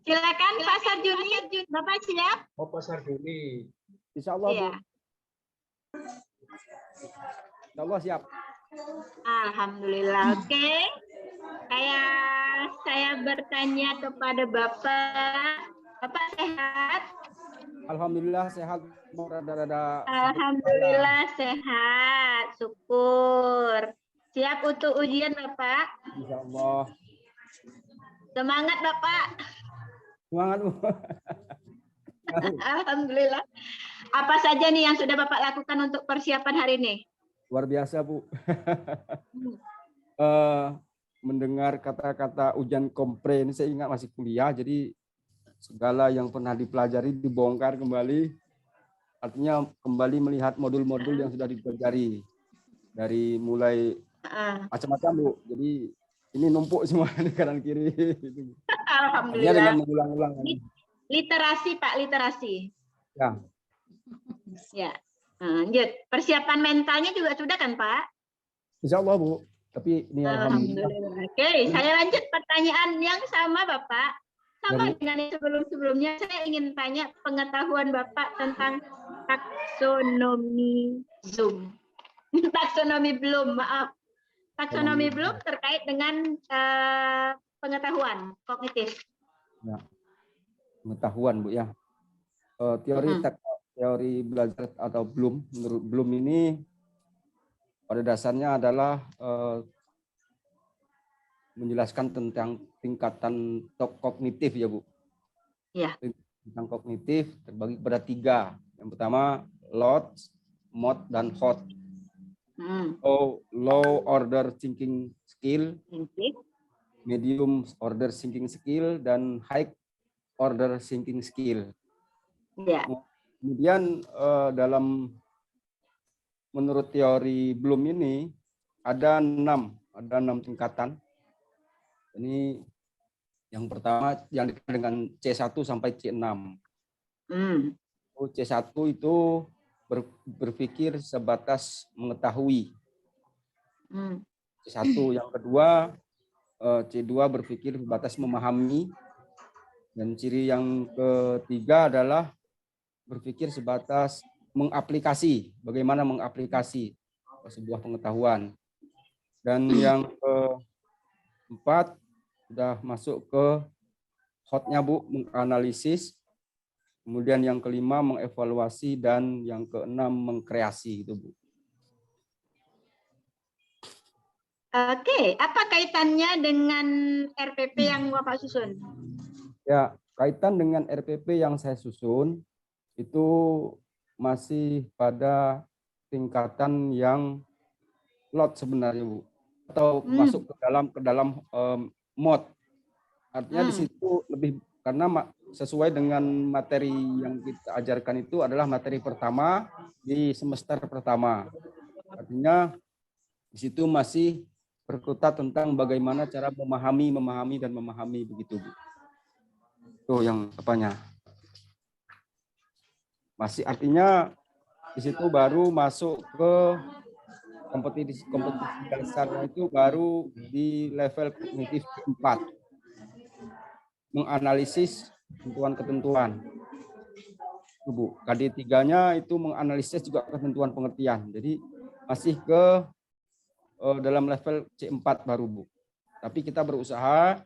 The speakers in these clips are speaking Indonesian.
Silakan Pasar Juni, Bapak siap? Oh, Pasar Juni. Insya Allah, Iya. Bu. Insya Allah siap. Alhamdulillah. Oke. Saya bertanya kepada Bapak. Bapak sehat? Alhamdulillah sehat. Rada-rada Alhamdulillah sehat. Syukur. Siap untuk ujian, Bapak? Insya Allah. Semangat, Bapak. Semangat, Bu. Alhamdulillah. Apa saja nih yang sudah Bapak lakukan untuk persiapan hari ini? Luar biasa, Bu. Mendengar kata-kata ujian kompre ini saya ingat masih kuliah, jadi segala yang pernah dipelajari dibongkar kembali, artinya kembali melihat modul-modul yang sudah dipelajari dari mulai macam-macam, Bu. Jadi ini numpuk semua di kanan kiri. Alhamdulillah. Dengan mengulang-ulang. Literasi, Pak, literasi. Ya. Ya. Lanjut. Persiapan mentalnya juga sudah kan, Pak? Insya Allah, Bu. Tapi ini Alhamdulillah. Oke, saya lanjut pertanyaan yang sama, Bapak. Sama dengan yang sebelum-sebelumnya, saya ingin tanya pengetahuan Bapak tentang taksonomi Zoom. Taksonomi Bloom, maaf. Taksonomi Bloom terkait dengan pengetahuan kognitif. Ya. Pengetahuan, Bu, ya. Teori belajar atau Bloom, menurut Bloom ini pada dasarnya adalah menjelaskan tentang tingkatan kognitif, ya, Bu. Ya. Tentang kognitif terbagi pada 3. Yang pertama low, mod, dan hot. Low order thinking skill, medium order thinking skill, dan high order thinking skill. Ya. Kemudian dalam menurut teori Bloom ini ada 6 tingkatan. Ini yang pertama yang dikenal dengan C1 sampai C6. C1 itu berpikir sebatas mengetahui. C1 yang kedua, C2 berpikir sebatas memahami. Dan ciri yang ketiga adalah berpikir sebatas mengaplikasi, bagaimana mengaplikasi sebuah pengetahuan. Dan yang keempat sudah masuk ke hotnya, Bu, menganalisis. Kemudian yang kelima mengevaluasi, dan yang keenam mengkreasi, itu, Bu. Oke, apa kaitannya dengan RPP yang Bapak susun? Ya, kaitan dengan RPP yang saya susun itu masih pada tingkatan yang lot sebenarnya, Bu, atau masuk ke dalam mod. Artinya di situ lebih karena sesuai dengan materi yang kita ajarkan itu adalah materi pertama di semester pertama. Artinya di situ masih berkutat tentang bagaimana cara memahami dan memahami, begitu, Bu. Itu yang apanya. Masih artinya di situ baru masuk ke kompetisi dasarnya, itu baru di level kognitif 4. Menganalisis ketentuan-ketentuan. Bu, KD3-nya itu menganalisis juga ketentuan pengertian. Jadi masih ke dalam level C4 baru, Bu. Tapi kita berusaha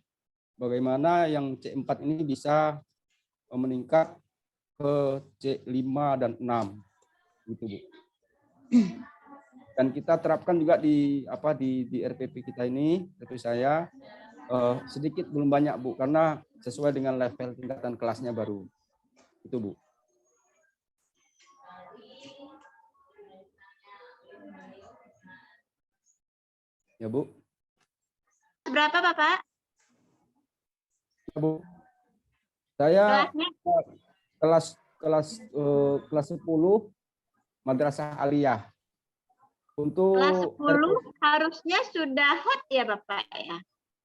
bagaimana yang C4 ini bisa meningkat ke C5 dan 6. Gitu, Bu. Dan kita terapkan juga di RPP kita ini, tentu saya sedikit belum banyak, Bu, karena sesuai dengan level tingkatan kelasnya baru. Itu, Bu. Ya, Bu. Berapa, Bapak? Ya, Bu. Saya kelas 10 Madrasah Aliyah. Untuk kelas 10 harusnya sudah hot ya, Bapak, ya?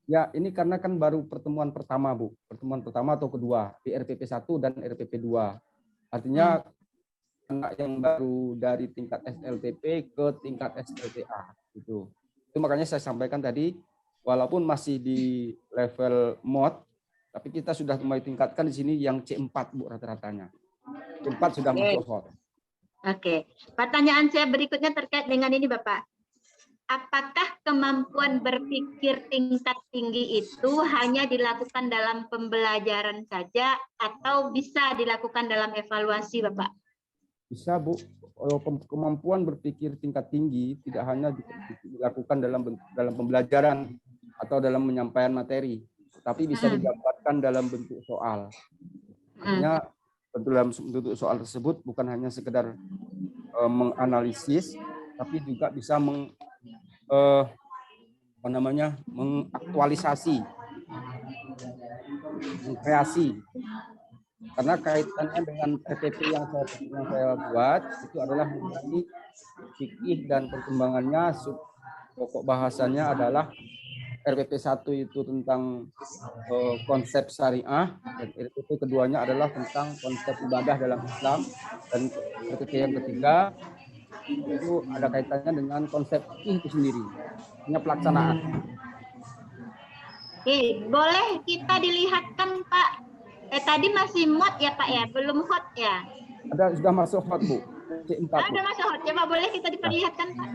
Ya, ini karena kan baru pertemuan pertama, Bu. Pertemuan pertama atau kedua di RPP 1 dan RPP 2. Artinya anak yang baru dari tingkat SLTP ke tingkat SLTA. Itu makanya saya sampaikan tadi, walaupun masih di level mod, Tapi kita sudah mulai tingkatkan di sini yang C4 Bu rata-ratanya. C4 sudah masuk HOT. Oke. Pertanyaan saya berikutnya terkait dengan ini Bapak. Apakah kemampuan berpikir tingkat tinggi itu hanya dilakukan dalam pembelajaran saja atau bisa dilakukan dalam evaluasi, Bapak? Bisa, Bu. Kemampuan berpikir tingkat tinggi tidak hanya dilakukan dalam pembelajaran atau dalam menyampaikan materi, tapi bisa digambarkan dalam bentuk soal. Artinya dalam bentuk soal tersebut bukan hanya sekedar menganalisis, tapi juga bisa mengaktualisasi, mengkreasi. Karena kaitannya dengan RPP yang saya buat itu adalah mengenai fikih dan perkembangannya. Pokok bahasanya adalah RPP 1 itu tentang konsep syariah, dan RPP keduanya adalah tentang konsep ibadah dalam Islam, dan RPP yang ketiga itu ada kaitannya dengan konsep fikih itu sendiri, hanya pelaksanaan. Oke, boleh kita dilihatkan Pak? Tadi masih mod ya Pak ya, belum hot ya? Ada sudah masuk hot Bu. C4. Sudah masuk hot, coba boleh kita diperlihatkan Pak?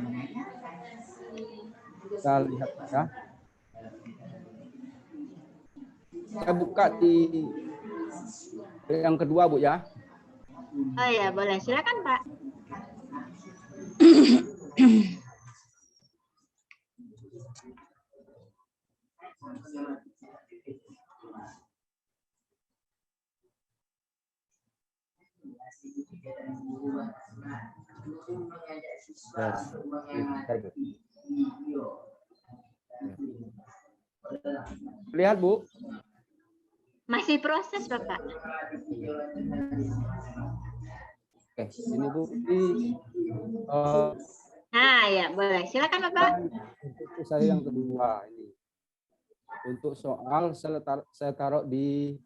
Kita lihat ya. Saya buka di yang kedua Bu ya. Oh ya, boleh. Silakan Pak. Lihat Bu. Masih proses Bapak. Oke, ini Bu. Nah ya, boleh. Silakan Bapak. Untuk saya yang kedua ini. Untuk soal saya taruh di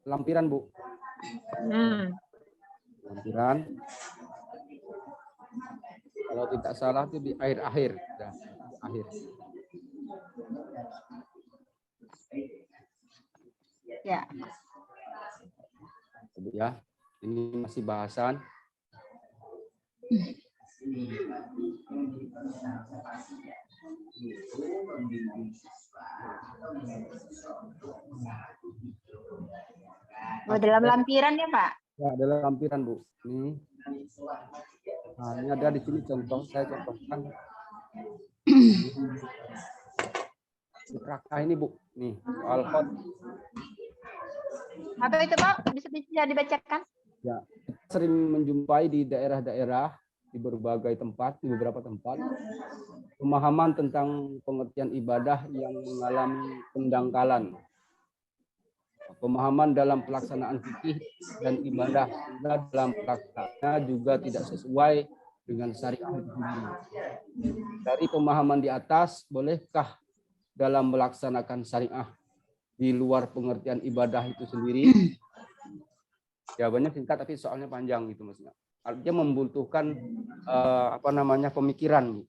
lampiran Bu. Lampiran. Kalau tidak salah itu di akhir-akhir. Ya, akhir. Ya. Ya, ini masih bahasan. Oh, dalam lampiran ya Pak? Ya, dalam lampiran Bu. Ini. Nah, ini ada di sini contoh, saya contohkan. Praktek ini Bu, nih soal hot. Apa itu Pak? Bisa dibacakan? Ya, sering menjumpai di daerah-daerah, di berbagai tempat, di beberapa tempat, pemahaman tentang pengertian ibadah yang mengalami pendangkalan. Pemahaman dalam pelaksanaan fikih dan ibadah dalam pelaksanaannya juga tidak sesuai dengan syariah itu sendiri. Dari pemahaman di atas, bolehkah dalam melaksanakan syariah di luar pengertian ibadah itu sendiri? Jawabannya singkat tapi soalnya panjang gitu maksudnya. Artinya membutuhkan pemikiran,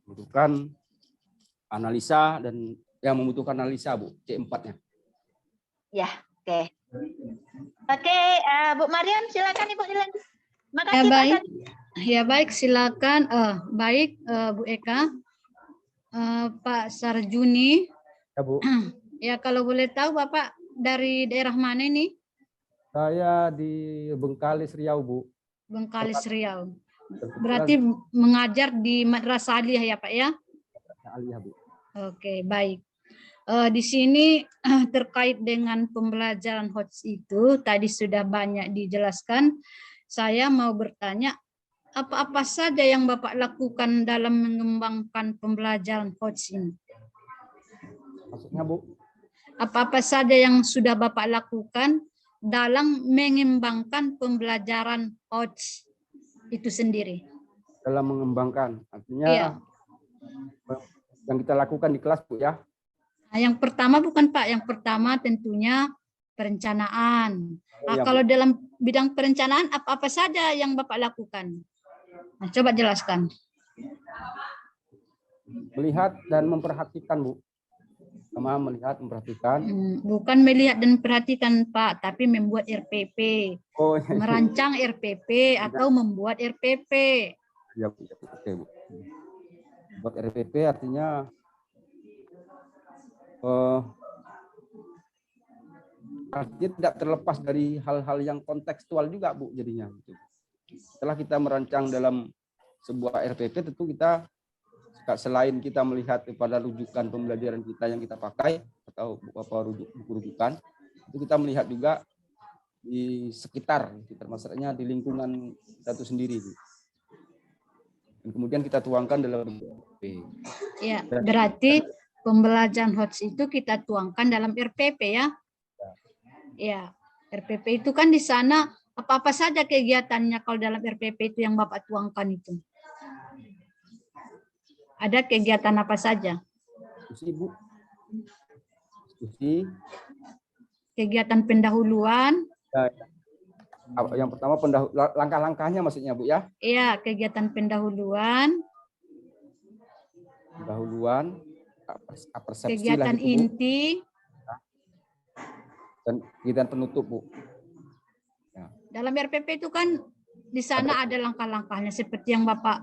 membutuhkan analisa dan yang membutuhkan analisa Bu, C4-nya. Ya, oke. Oke, Bu Mariam silakan Ibu dilanjut. Makasih Ya baik. Pak. Ya baik, silakan. Baik Bu Eka. Pak Sarjuni. Ya Bu. Ya kalau boleh tahu Bapak dari daerah mana ini? Saya di Bengkalis Riau Bu. Bengkalis Riau. Berarti mengajar di Madrasah Aliyah ya Pak ya? Aliyah Bu. Oke, baik. Di sini terkait dengan pembelajaran HOTS itu tadi sudah banyak dijelaskan. Saya mau bertanya, apa-apa saja yang Bapak lakukan dalam mengembangkan pembelajaran HOTS ini? Maksudnya Bu? Apa-apa saja yang sudah Bapak lakukan dalam mengembangkan pembelajaran HOTS itu sendiri? Dalam mengembangkan, artinya iya. Yang kita lakukan di kelas Bu ya? Nah, yang pertama bukan Pak, yang pertama tentunya perencanaan. Nah, Ya, kalau dalam bidang perencanaan apa-apa saja yang Bapak lakukan? Nah, coba jelaskan. Melihat dan memperhatikan Bu. sama melihat, memperhatikan. Bukan melihat dan perhatikan Pak, tapi membuat RPP. Oh, Merancang RPP atau membuat RPP. ya, Bu. Oke, Bu. Buat RPP artinya artinya tidak terlepas dari hal-hal yang kontekstual juga, Bu, jadinya. Setelah kita merancang dalam sebuah RPP, tentu kita selain kita melihat kepada rujukan pembelajaran kita yang kita pakai atau buku rujukan, itu kita melihat juga di sekitar masalahnya di lingkungan kita itu sendiri. Dan kemudian kita tuangkan dalam RPP. Ya, berarti pembelajaran HOTS itu kita tuangkan dalam RPP ya. Ya, RPP itu kan di sana apa-apa saja kegiatannya kalau dalam RPP itu yang Bapak tuangkan itu. Ada kegiatan apa saja? Diskusi, Bu. Diskusi. Kegiatan pendahuluan. Yang pertama langkah-langkahnya maksudnya, Bu, ya? Iya, kegiatan pendahuluan. Pendahuluan, persepsi kegiatan lah itu, Bu. inti. Dan kegiatan penutup, Bu. Ya. Dalam RPP itu kan di sana ada langkah-langkahnya seperti yang Bapak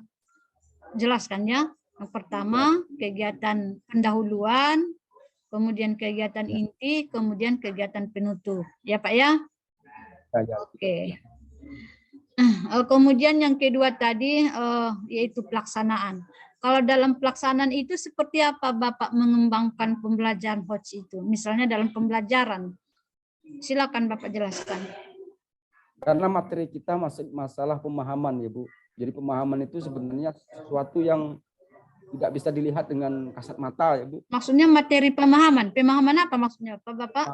jelaskan ya. Yang pertama kegiatan pendahuluan, kemudian kegiatan inti, kemudian kegiatan penutup. Ya Pak ya? Oke. Kemudian yang kedua tadi yaitu pelaksanaan. Kalau dalam pelaksanaan itu seperti apa Bapak mengembangkan pembelajaran HOTS itu? Misalnya dalam pembelajaran. Silakan Bapak jelaskan. Karena materi kita masalah pemahaman ya, Bu. Jadi pemahaman itu sebenarnya sesuatu yang tidak bisa dilihat dengan kasat mata ya, Bu. Maksudnya materi pemahaman. Pemahaman apa maksudnya Pak Bapak?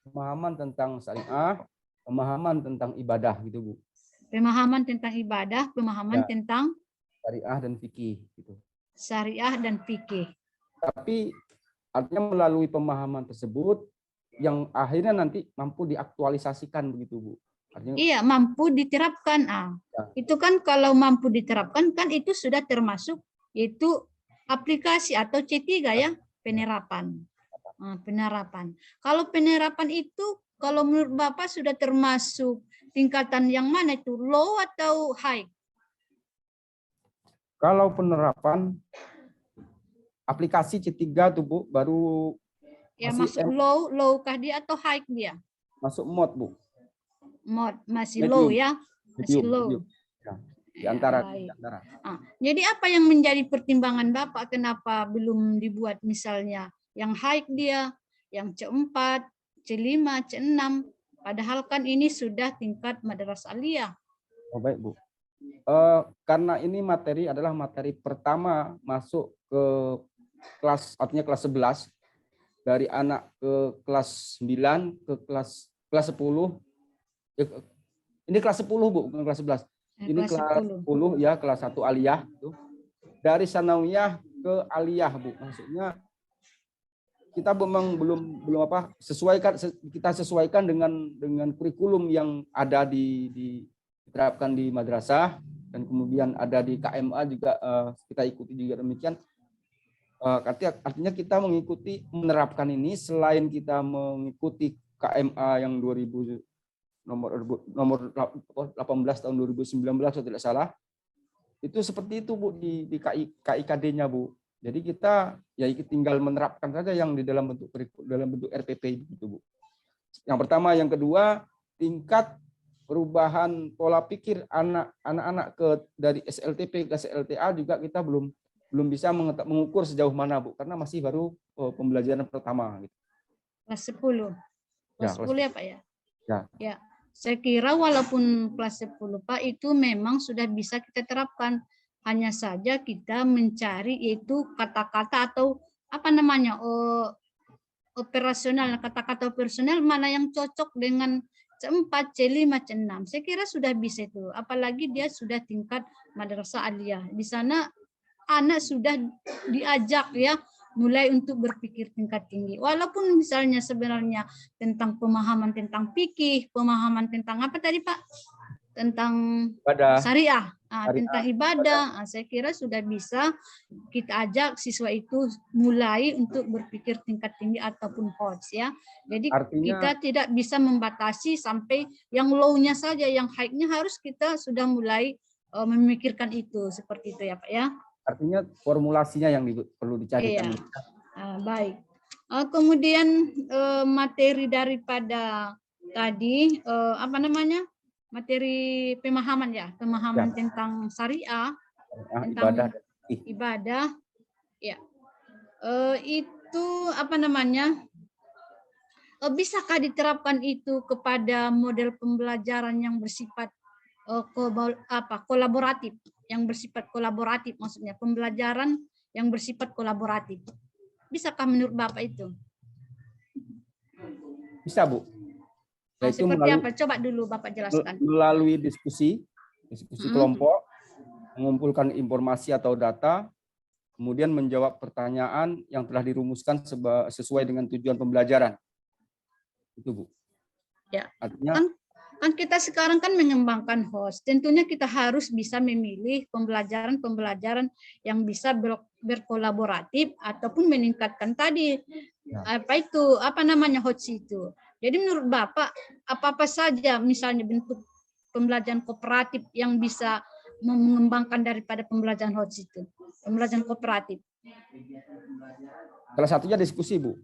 Pemahaman tentang syariah, pemahaman tentang ibadah gitu, Bu. Pemahaman tentang ibadah, pemahaman tentang syariah dan fikih gitu. Syariah dan fikih. Tapi artinya melalui pemahaman tersebut yang akhirnya nanti mampu diaktualisasikan begitu, Bu. Artinya, iya, mampu diterapkan. Itu kan kalau mampu diterapkan kan itu sudah termasuk yaitu aplikasi atau C3 ya, penerapan. Penerapan. Kalau penerapan itu kalau menurut Bapak sudah termasuk tingkatan yang mana itu, low atau high? Kalau penerapan aplikasi C3 tuh, Bu, baru ya masuk low kah dia atau high dia? Masuk mod, Bu. Mod masih medium. Low ya, masih medium, low. Medium. Ya, di antara. Jadi apa yang menjadi pertimbangan Bapak kenapa belum dibuat misalnya yang high dia, yang C4, C5, C6, padahal kan ini sudah tingkat madrasah aliyah. Oh baik, Bu. Karena ini materi adalah materi pertama masuk ke kelas, artinya kelas 11, dari anak ke kelas 9 ke kelas 10. Ini kelas 10, Bu, bukan kelas 11. Ini kelas 10 ya, kelas 1 aliyah itu. Dari sanawiyah ke aliyah, Bu. Maksudnya kita memang belum kita sesuaikan dengan kurikulum yang ada diterapkan di madrasah, dan kemudian ada di KMA juga kita ikuti juga demikian. Artinya kita menerapkan ini selain kita mengikuti KMA yang 2000 nomor 18 tahun 2019 kalau tidak salah, itu seperti itu, Bu, di KIKD-nya, Bu. Jadi kita ya tinggal menerapkan saja yang di dalam bentuk RPP gitu, Bu. Yang pertama, yang kedua, tingkat perubahan pola pikir anak-anak dari SLTP ke SLTA juga kita belum bisa mengukur sejauh mana, Bu, karena masih baru pembelajaran pertama gitu. Kelas 10. Kelas 10 ya, Pak ya? Ya. Saya kira walaupun kelas 10, Pak, itu memang sudah bisa kita terapkan. Hanya saja kita mencari yaitu kata-kata atau apa namanya, operasional, kata-kata operasional mana yang cocok dengan C4, C5, C6. Saya kira sudah bisa itu. Apalagi dia sudah tingkat madrasah aliyah. Di sana anak sudah diajak ya, mulai untuk berpikir tingkat tinggi. Walaupun misalnya sebenarnya tentang pemahaman tentang fikih, pemahaman tentang apa tadi Pak? Tentang syariah. Tentang ibadah, saya kira sudah bisa kita ajak siswa itu mulai untuk berpikir tingkat tinggi ataupun HOTS ya. Jadi kita tidak bisa membatasi sampai yang low-nya saja, yang high-nya harus kita sudah mulai memikirkan itu seperti itu ya Pak ya. Artinya formulasinya yang perlu dicarikan. Iya. Baik. Kemudian materi daripada tadi apa namanya? Materi pemahaman ya, pemahaman tentang syariah, tentang ibadah, ya. Itu apa namanya? Bisakah diterapkan itu kepada model pembelajaran yang bersifat kolaboratif, yang bersifat kolaboratif, maksudnya pembelajaran yang bersifat kolaboratif. Bisakah menurut Bapak itu? Bisa, Bu. Yaitu seperti apa? Coba dulu Bapak jelaskan. Melalui diskusi kelompok, mengumpulkan informasi atau data, kemudian menjawab pertanyaan yang telah dirumuskan sesuai dengan tujuan pembelajaran. Itu, Bu. Ya. Artinya kan kita sekarang kan mengembangkan HOTS. Tentunya kita harus bisa memilih pembelajaran yang bisa berkolaboratif ataupun meningkatkan tadi apa namanya HOTS itu. Jadi menurut Bapak, apa-apa saja misalnya bentuk pembelajaran kooperatif yang bisa mengembangkan daripada pembelajaran HOTS itu? Pembelajaran kooperatif. Salah satunya diskusi, Bu.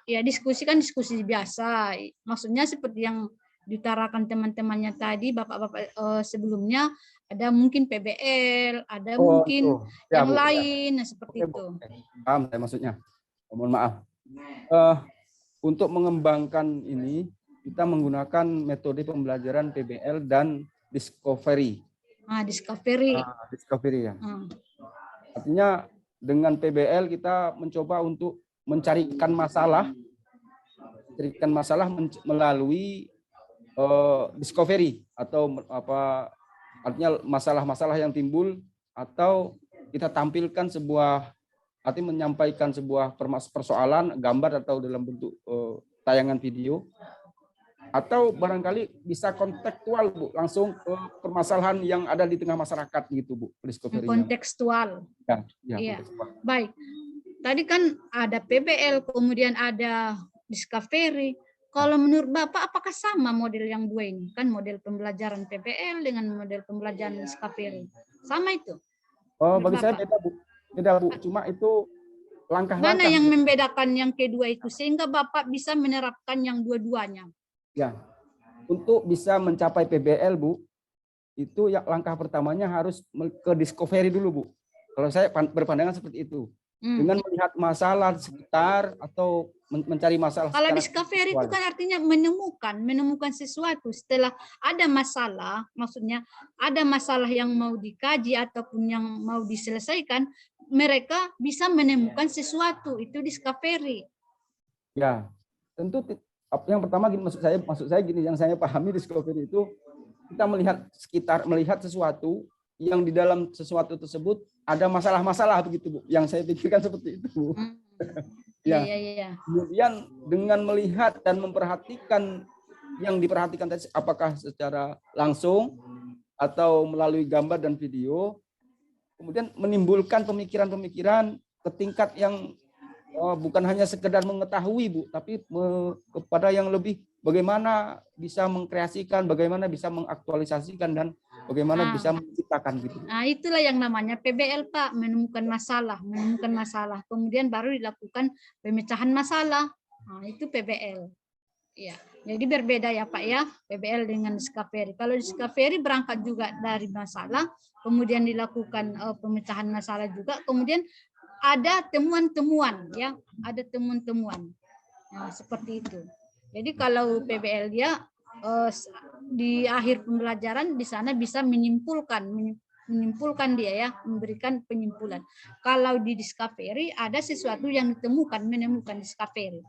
Ya, diskusi kan diskusi biasa. Maksudnya seperti yang diutarakan teman-temannya tadi, Bapak-bapak sebelumnya, ada mungkin PBL, ada mungkin yang lain, seperti itu. Paham saya maksudnya. Mohon maaf. Untuk mengembangkan ini, kita menggunakan metode pembelajaran PBL dan discovery. Discovery ya. Artinya dengan PBL kita mencoba untuk mencarikan masalah melalui discovery atau artinya masalah-masalah yang timbul, atau kita tampilkan menyampaikan sebuah persoalan gambar atau dalam bentuk tayangan video, atau barangkali bisa kontekstual, Bu, langsung ke permasalahan yang ada di tengah masyarakat gitu, Bu. Kontekstual. Ya. Baik. Tadi kan ada PBL, kemudian ada discovery. Kalau menurut Bapak, apakah sama model yang dua ini? Kan model pembelajaran PBL dengan model pembelajaran discovery. Sama itu? Bagi saya beda, Bu. Beda, Bu. Cuma itu langkah-langkah. Mana yang membedakan yang kedua itu sehingga Bapak bisa menerapkan yang dua-duanya? Ya. Untuk bisa mencapai PBL, Bu, itu yang langkah pertamanya harus ke discovery dulu, Bu. Kalau saya berpandangan seperti itu. Dengan melihat masalah sekitar atau mencari masalah. Kalau discovery itu kan artinya menemukan sesuatu setelah ada masalah, maksudnya ada masalah yang mau dikaji ataupun yang mau diselesaikan, mereka bisa menemukan sesuatu, itu discovery. Ya, tentu yang pertama gini, maksud saya gini, yang saya pahami discovery itu kita melihat sesuatu yang di dalam sesuatu tersebut ada masalah-masalah begitu, Bu. Yang saya pikirkan seperti itu, Bu. Ya. Kemudian dengan melihat dan memperhatikan yang diperhatikan tadi, apakah secara langsung atau melalui gambar dan video, kemudian menimbulkan pemikiran-pemikiran ke tingkat yang bukan hanya sekedar mengetahui, Bu, tapi kepada yang lebih, bagaimana bisa mengkreasikan, bagaimana bisa mengaktualisasikan, dan bagaimana bisa menciptakan gitu. Nah, itulah yang namanya PBL, Pak, menemukan masalah, kemudian baru dilakukan pemecahan masalah. Nah, itu PBL. Ya, jadi berbeda ya, Pak ya, PBL dengan discovery. Kalau discovery berangkat juga dari masalah, kemudian dilakukan pemecahan masalah juga, kemudian ada temuan-temuan ya, ada temuan-temuan. Nah, seperti itu. Jadi kalau PBL dia di akhir pembelajaran di sana bisa menyimpulkan dia ya, memberikan penyimpulan. Kalau di discovery ada sesuatu yang menemukan discovery.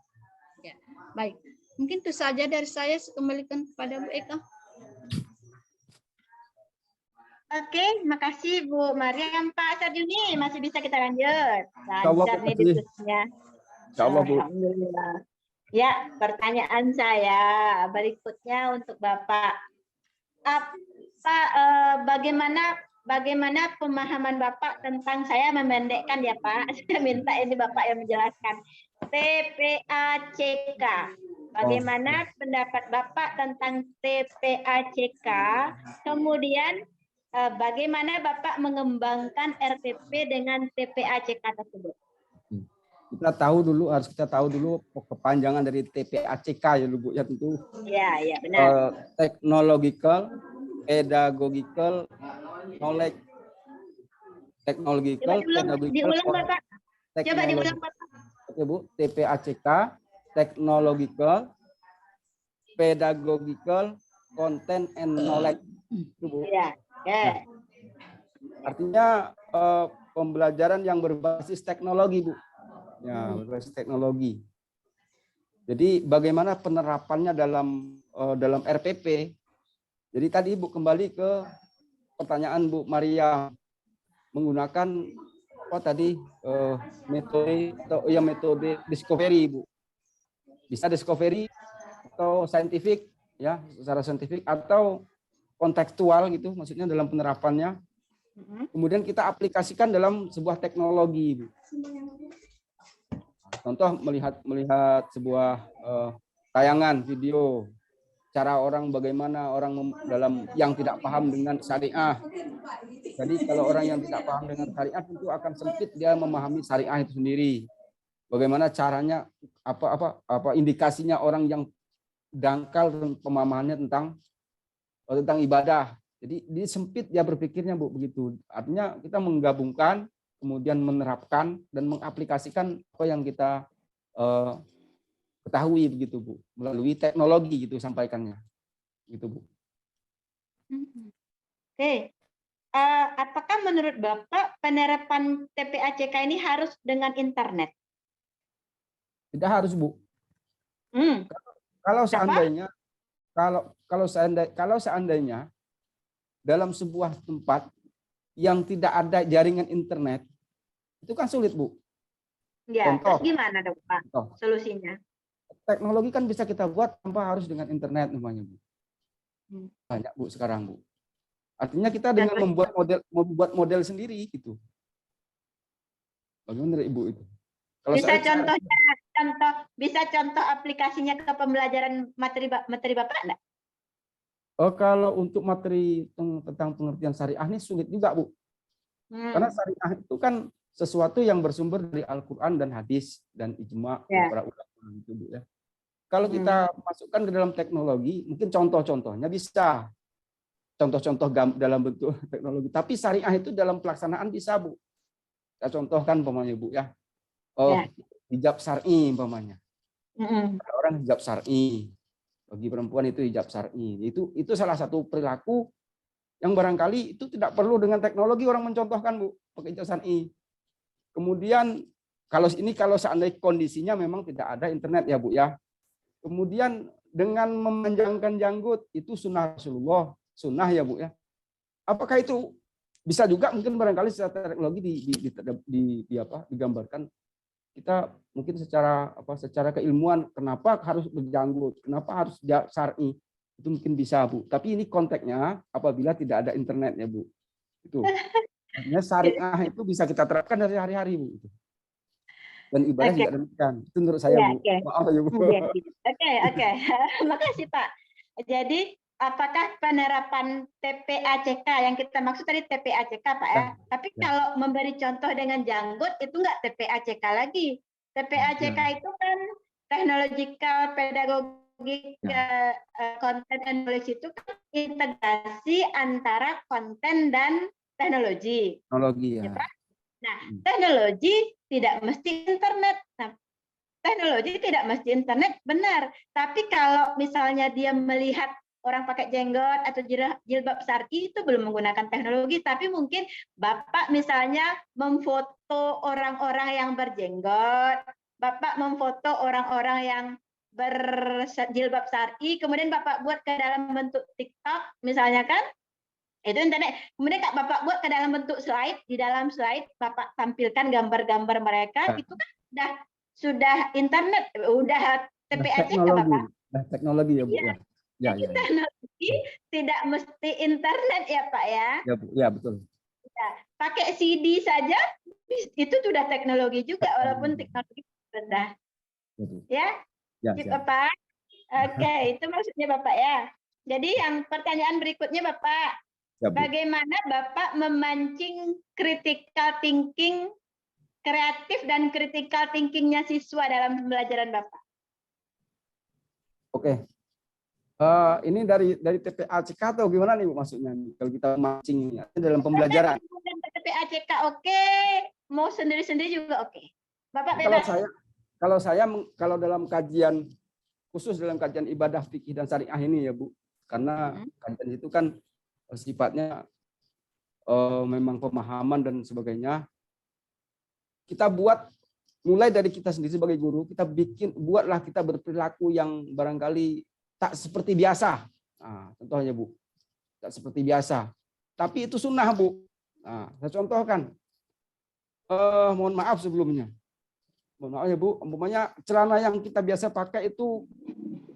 Ya, baik. Mungkin itu saja dari saya. Kembalikan kepada Bu Eka. Oke, makasih Bu Mariam. Pak Sarjuni, masih bisa kita lanjut. Lancar nih diskusinya. Insyaallah, Bu. Alhamdulillah. Ya, pertanyaan saya berikutnya untuk Bapak. Bagaimana bagaimana pemahaman Bapak tentang, saya memendekkan ya Pak, saya minta ini Bapak yang menjelaskan. TPACK. Bagaimana pendapat Bapak tentang TPACK? Kemudian bagaimana Bapak mengembangkan RPP dengan TPACK tersebut? Harus kita tahu dulu kepanjangan dari TPACK ya Bu ya, tentu. Ya, benar. Technological, pedagogical, knowledge. Technological, pedagogical. Diulang Bapak. Coba diulang Bapak. Oke Bu, TPACK, technological, pedagogical, content and knowledge. Itu Bu. Ya. Nah, artinya pembelajaran yang berbasis teknologi Bu. Ya, berbasis teknologi. Jadi bagaimana penerapannya dalam RPP? Jadi tadi Bu kembali ke pertanyaan Bu Maria, menggunakan apa tadi metode discovery Bu. Bisa discovery atau scientific ya, secara saintifik atau kontekstual gitu, maksudnya dalam penerapannya. Kemudian kita aplikasikan dalam sebuah teknologi Bu. Contoh melihat sebuah tayangan video, cara bagaimana orang dalam yang tidak paham dengan syariah. Jadi kalau orang yang tidak paham dengan syariah tentu akan sempit dia memahami syariah itu sendiri. Bagaimana caranya, apa indikasinya orang yang dangkal pemahamannya tentang ibadah. Jadi sempit dia berpikirnya Bu, begitu. Artinya kita menggabungkan, kemudian menerapkan dan mengaplikasikan apa yang kita ketahui begitu Bu, melalui teknologi gitu sampaikannya, gitu Bu. Oke, apakah menurut Bapak penerapan TPACK ini harus dengan internet? Tidak harus Bu. Kalau seandainya dalam sebuah tempat yang tidak ada jaringan internet, itu kan sulit Bu. Ya, Contoh, terus gimana dong Pak solusinya? Teknologi kan bisa kita buat tanpa harus dengan internet namanya Bu. Banyak Bu sekarang Bu. Artinya kita dengan membuat model sendiri gitu. Bagaimana Ibu itu? Kalau bisa contoh aplikasinya ke pembelajaran materi Bapak enggak? Kalau untuk materi tentang pengertian syariah ini sulit juga Bu. Karena syariah itu kan sesuatu yang bersumber dari Al-Quran dan hadis dan ijma para ulama gitu Bu ya. Kalau kita masukkan ke dalam teknologi, mungkin contoh-contohnya bisa. Contoh-contoh dalam bentuk teknologi. Tapi syariah itu dalam pelaksanaan bisa Bu. Saya contohkan umpamanya Bu ya. Hijab syar'i umpamanya. Orang hijab syar'i. Bagi perempuan itu hijab syar'i. Itu salah satu perilaku yang barangkali itu tidak perlu dengan teknologi orang mencontohkan Bu, pakai hijab syar'i. Kemudian kalau seandainya kondisinya memang tidak ada internet ya Bu ya. Kemudian dengan memanjangkan janggut itu sunnah Rasulullah, sunnah ya Bu ya. Apakah itu bisa juga mungkin barangkali secara teknologi digambarkan kita mungkin secara keilmuan kenapa harus berjanggut, kenapa harus syar'i, itu mungkin bisa Bu. Tapi ini konteksnya apabila tidak ada internet ya Bu. Itu. Artinya syariah itu bisa kita terapkan dari hari-hari Bu. Dan ibadah juga demikian. Itu menurut saya Bu. Maaf ya Bu. Oke. Makasih Pak. Jadi apakah penerapan TPACK yang kita maksud tadi TPACK Pak ya? Tapi kalau memberi contoh dengan janggut itu enggak TPACK lagi. TPACK itu kan technological, pedagogik, content and knowledge itu kan integrasi antara konten dan teknologi. Teknologi ya. Nah, teknologi tidak mesti internet. Nah, teknologi tidak mesti internet, benar. Tapi kalau misalnya dia melihat orang pakai jenggot atau jilbab syar'i itu belum menggunakan teknologi, tapi mungkin Bapak misalnya memfoto orang-orang yang berjenggot, Bapak memfoto orang-orang yang berjilbab syar'i, kemudian Bapak buat ke dalam bentuk TikTok misalnya kan, itu internet. Kemudian Bapak buat ke dalam bentuk slide, di dalam slide Bapak tampilkan gambar-gambar mereka, itu kan sudah internet, udah TPACK Bapak. Teknologi ya Bu ya. Teknologi tidak mesti internet ya Pak ya. Ya Bu, ya betul. Pakai CD saja itu sudah teknologi juga walaupun teknologi rendah. Ya, Ya, Cip, siap. Bapak. Oke, itu maksudnya Bapak ya. Jadi yang pertanyaan berikutnya Bapak, Siap, Bu. bagaimana Bapak memancing critical thinking, kreatif dan critical thinkingnya siswa dalam pembelajaran Bapak? Oke. Ini dari TPACK atau gimana nih Bu maksudnya? Kalau kita mancing dalam pembelajaran. TPACK oke, mau sendiri-sendiri juga oke. Bapak Kalau bebas. kalau dalam kajian khusus dalam kajian ibadah fikih dan syariah ini ya Bu, karena kajian itu kan sifatnya memang pemahaman dan sebagainya. Kita buat mulai dari kita sendiri sebagai guru, buatlah kita berperilaku yang barangkali tak seperti biasa. Nah, contohnya Bu, tak seperti biasa. Tapi itu sunnah Bu. Nah, saya contohkan. Mohon maaf sebelumnya. Mohon maaf ya Bu, umpamanya celana yang kita biasa pakai itu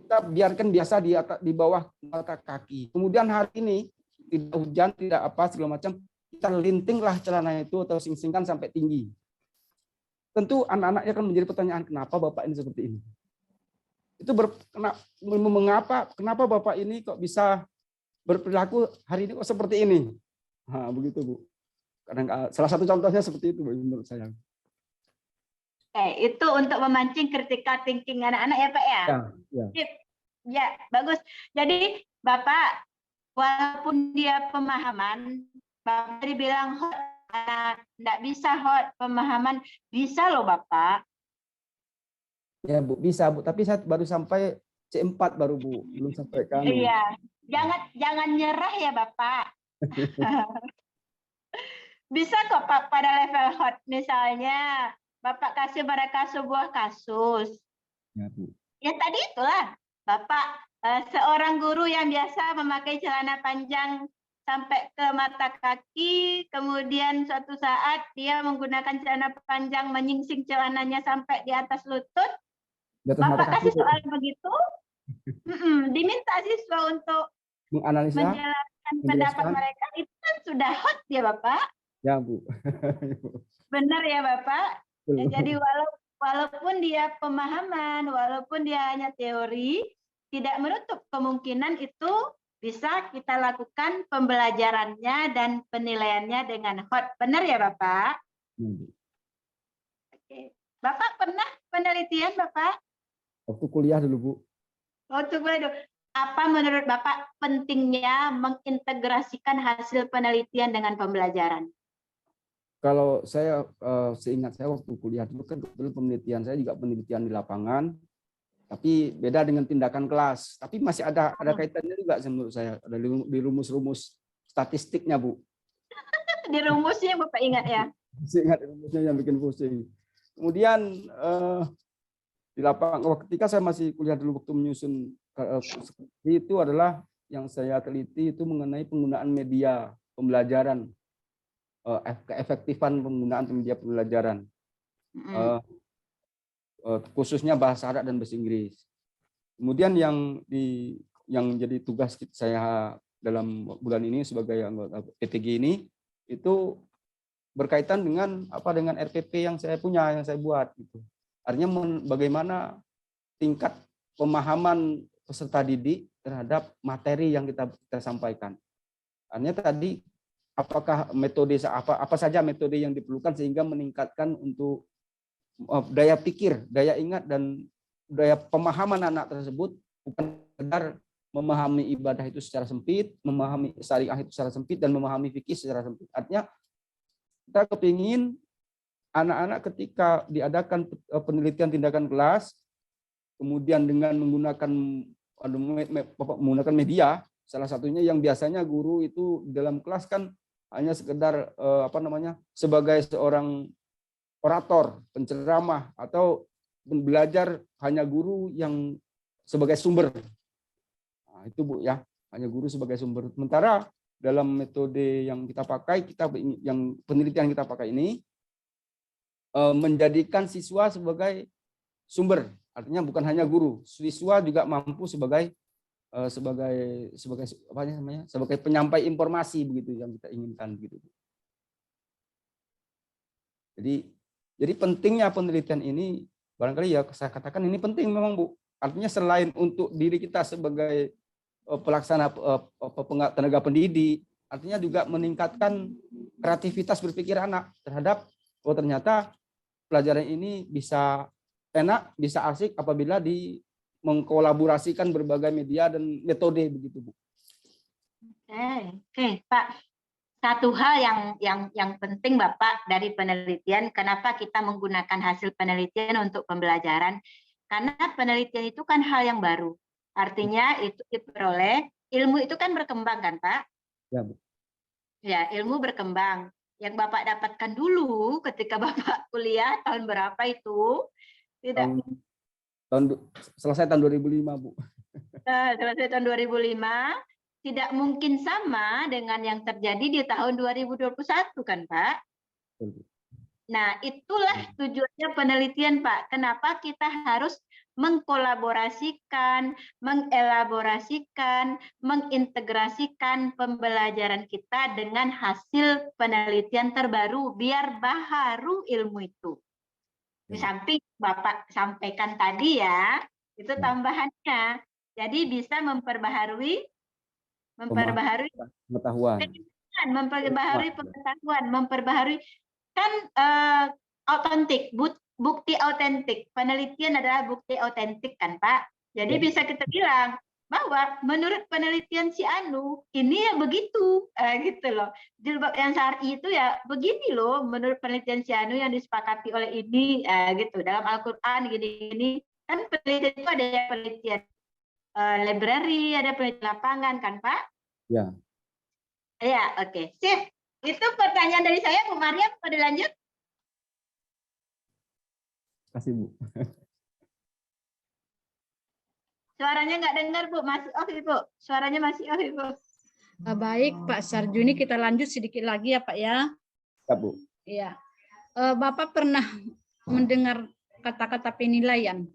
kita biarkan biasa di bawah mata kaki. Kemudian hari ini tidak hujan, tidak apa segala macam, kita lintinglah celana itu atau sing-singkan sampai tinggi. Tentu anak-anaknya akan menjadi pertanyaan, kenapa Bapak ini seperti ini? Itu kenapa Bapak ini kok bisa berperilaku hari ini kok seperti ini? Nah, begitu Bu. Salah satu contohnya seperti itu Bu, menurut saya. Itu untuk memancing critical thinking anak-anak ya Pak ya? Ya. Ya, bagus. Jadi Bapak, walaupun dia pemahaman, Bapak dibilang hot, enggak bisa hot, pemahaman bisa loh Bapak. Ya Bu, bisa Bu, tapi saya baru sampai C4 baru Bu, belum sampai kan. Iya, jangan nyerah ya Bapak. Bisa kok Pak pada level hot misalnya, Bapak kasih mereka sebuah kasus. Ya Bu. Ya tadi itulah, Bapak seorang guru yang biasa memakai celana panjang sampai ke mata kaki, kemudian suatu saat dia menggunakan celana panjang menyingsing celananya sampai di atas lutut. Bapak kasih soal begitu, diminta siswa untuk menganalisa, menjelaskan pendapat mereka, itu kan sudah hot ya Bapak. Ya Bu. Benar ya Bapak. Ya, jadi walaupun dia pemahaman, walaupun dia hanya teori, tidak menutup kemungkinan itu bisa kita lakukan pembelajarannya dan penilaiannya dengan hot. Benar ya Bapak? Oke. Bapak pernah penelitian Bapak? Waktu kuliah dulu Bu. Waktu kuliah dulu. Apa menurut Bapak pentingnya mengintegrasikan hasil penelitian dengan pembelajaran? Kalau saya seingat saya waktu kuliah dulu kan kebetulan penelitian saya juga penelitian di lapangan, tapi beda dengan tindakan kelas. Tapi masih ada kaitannya juga menurut saya, ada di rumus-rumus statistiknya Bu. Di rumusnya Bapak ingat ya? Masih ingat rumusnya yang bikin pusing. Kemudian di lapangan ketika saya masih kuliah dulu waktu menyusun itu adalah yang saya teliti itu mengenai penggunaan media pembelajaran, keefektifan penggunaan media pembelajaran, khususnya bahasa Arab dan bahasa Inggris. Kemudian yang jadi tugas saya dalam bulan ini sebagai anggota PPG ini itu berkaitan dengan dengan RPP yang saya punya, yang saya buat gitu. Artinya bagaimana tingkat pemahaman peserta didik terhadap materi yang kita sampaikan. Artinya tadi apakah metode apa saja metode yang diperlukan sehingga meningkatkan untuk daya pikir, daya ingat dan daya pemahaman anak tersebut, bukan sekedar memahami ibadah itu secara sempit, memahami syariah itu secara sempit dan memahami fikih secara sempit. Artinya kita kepingin anak-anak ketika diadakan penelitian tindakan kelas, kemudian dengan menggunakan media, salah satunya yang biasanya guru itu dalam kelas kan hanya sekedar sebagai seorang orator, penceramah atau belajar hanya guru yang sebagai sumber. Nah, itu Bu ya, hanya guru sebagai sumber. Sementara dalam metode yang kita pakai, yang penelitian kita pakai ini menjadikan siswa sebagai sumber. Artinya bukan hanya guru, siswa juga mampu sebagai sebagai penyampai informasi begitu yang kita inginkan begitu. Jadi pentingnya penelitian ini barangkali ya saya katakan ini penting memang Bu. Artinya selain untuk diri kita sebagai pelaksana tenaga pendidik, artinya juga meningkatkan kreativitas berpikir anak terhadap ternyata pelajaran ini bisa enak, bisa asik apabila mengkolaborasikan berbagai media dan metode begitu Bu. Oke, Pak. Satu hal yang penting Bapak dari penelitian, kenapa kita menggunakan hasil penelitian untuk pembelajaran? Karena penelitian itu kan hal yang baru. Artinya itu diperoleh, ilmu itu kan berkembang kan Pak? Ya, Bu. Ya, ilmu berkembang. Yang Bapak dapatkan dulu ketika Bapak kuliah tahun berapa itu? Tidak. Selesai tahun 2005, Bu. Selesai tahun 2005. Tidak mungkin sama dengan yang terjadi di tahun 2021 kan Pak? Nah itulah tujuannya penelitian Pak. Kenapa kita harus mengkolaborasikan, mengelaborasikan, mengintegrasikan pembelajaran kita dengan hasil penelitian terbaru biar baharu ilmu itu. Di samping Bapak sampaikan tadi ya, itu tambahannya. Jadi bisa memperbaharui pengetahuan, memperbaharui kan autentik, bukti autentik. Penelitian adalah bukti autentik kan Pak. Jadi bisa kita bilang bahwa menurut penelitian si Anu ini ya begitu, gitu loh. Jilbab yang syar'i itu ya begini loh menurut penelitian si Anu yang disepakati oleh ini, gitu. Dalam Al-Quran gini-gini kan penelitian itu ada yang penelitian library, ada penelitian lapangan kan Pak? Ya. Ya, oke. Sip. Itu pertanyaan dari saya, Bu Maria, pada lanjut. Terima kasih, Bu. Suaranya nggak dengar, Bu. Masih off, Ibu. Suaranya masih off, Ibu. Baik, Pak Sarjuni, kita lanjut sedikit lagi ya, Pak ya. Ya, Bu. Iya. Bapak pernah mendengar kata-kata penilaian?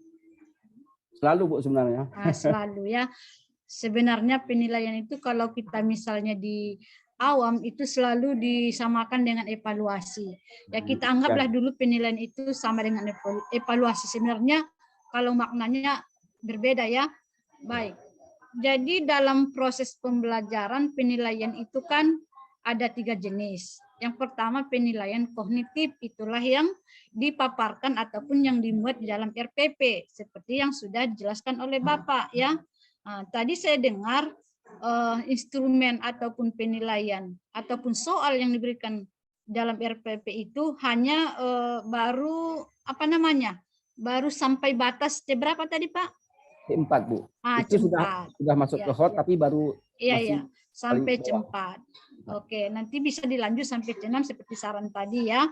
Selalu, Bu, sebenarnya. Selalu ya. Sebenarnya penilaian itu kalau kita misalnya di awam itu selalu disamakan dengan evaluasi. Ya kita anggaplah dulu penilaian itu sama dengan evaluasi. Sebenarnya kalau maknanya berbeda ya. Baik. Jadi dalam proses pembelajaran penilaian itu kan ada 3 jenis. Yang pertama penilaian kognitif, itulah yang dipaparkan ataupun yang dimuat di dalam RPP seperti yang sudah dijelaskan oleh Bapak ya. Nah, tadi saya dengar instrumen ataupun penilaian ataupun soal yang diberikan dalam RPP itu hanya baru baru sampai batas berapa tadi Pak? C4, Bu. Itu C4. sudah masuk ke hot tapi baru masih sampai C4. Oke, nanti bisa dilanjut sampai C6 seperti saran tadi ya.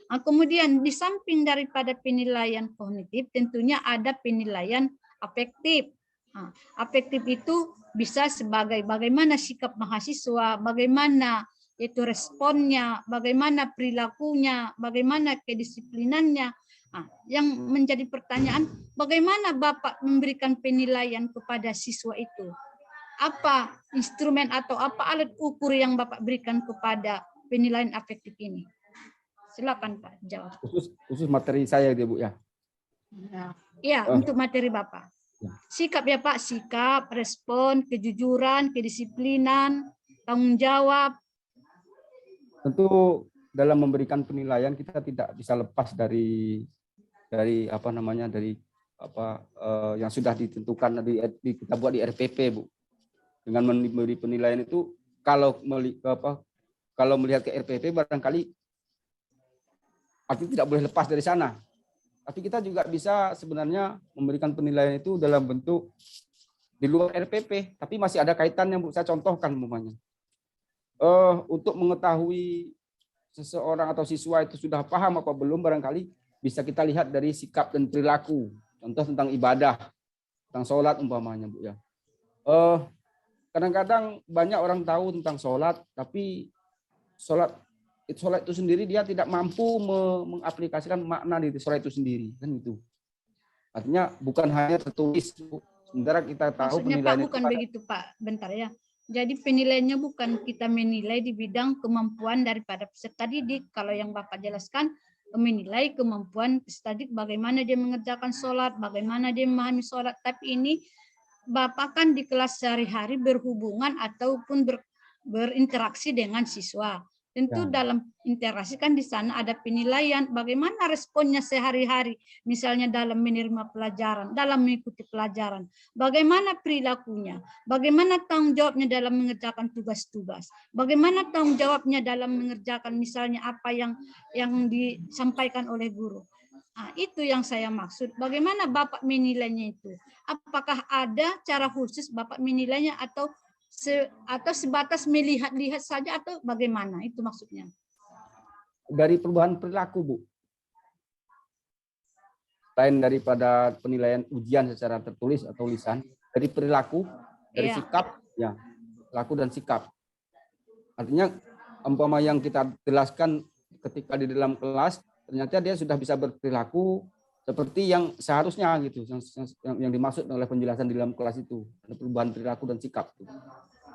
Nah, kemudian di samping daripada penilaian kognitif tentunya ada penilaian afektif. Nah, afektif itu bisa sebagai bagaimana sikap mahasiswa, bagaimana itu responnya, bagaimana perilakunya, bagaimana kedisiplinannya. Nah, yang menjadi pertanyaan, bagaimana Bapak memberikan penilaian kepada siswa itu? Apa instrumen atau apa alat ukur yang Bapak berikan kepada penilaian afektif ini? Silakan Pak jawab. Khusus materi saya ya Bu ya. Iya, untuk materi Bapak. Sikap ya Pak, sikap, respon, kejujuran, kedisiplinan, tanggung jawab. Tentu dalam memberikan penilaian kita tidak bisa lepas dari yang sudah ditentukan kita buat di RPP Bu. Dengan memberi penilaian itu kalau melihat ke RPP barangkali artinya tidak boleh lepas dari sana. Tapi kita juga bisa sebenarnya memberikan penilaian itu dalam bentuk di luar RPP, tapi masih ada kaitannya Bu. Saya contohkan umpamanya. Untuk mengetahui seseorang atau siswa itu sudah paham apa belum barangkali bisa kita lihat dari sikap dan perilaku. Contoh tentang ibadah, tentang sholat umpamanya Bu ya. Kadang-kadang banyak orang tahu tentang sholat, tapi sholat itu sendiri dia tidak mampu mengaplikasikan makna di sholat itu sendiri, kan itu. Artinya bukan hanya tertulis, sementara kita tahu maksudnya penilaian Pak bukan begitu Pak, bentar ya. Jadi penilaiannya bukan kita menilai di bidang kemampuan daripada peserta didik. Kalau yang Bapak jelaskan menilai kemampuan tadi bagaimana dia mengerjakan sholat, bagaimana dia memahami sholat. Tapi ini Bapak kan di kelas sehari-hari berhubungan ataupun berinteraksi dengan siswa. Tentu Ya. dalam interaksi kan di sana ada penilaian bagaimana responnya sehari-hari, misalnya dalam menerima pelajaran, dalam mengikuti pelajaran, bagaimana perilakunya, bagaimana tanggung jawabnya dalam mengerjakan tugas-tugas, bagaimana tanggung jawabnya dalam mengerjakan misalnya apa yang disampaikan oleh guru. Nah, itu yang saya maksud. Bagaimana Bapak menilainya itu? Apakah ada cara khusus Bapak menilainya atau sebatas melihat-lihat saja atau bagaimana? Itu maksudnya. Dari perubahan perilaku, Bu. Selain daripada penilaian ujian secara tertulis atau lisan, dari perilaku, dari sikap, ya, perilaku dan sikap. Artinya, umpama yang kita jelaskan ketika di dalam kelas, ternyata dia sudah bisa berperilaku seperti yang seharusnya gitu, yang dimaksud oleh penjelasan di dalam kelas itu, ada perubahan perilaku dan sikap.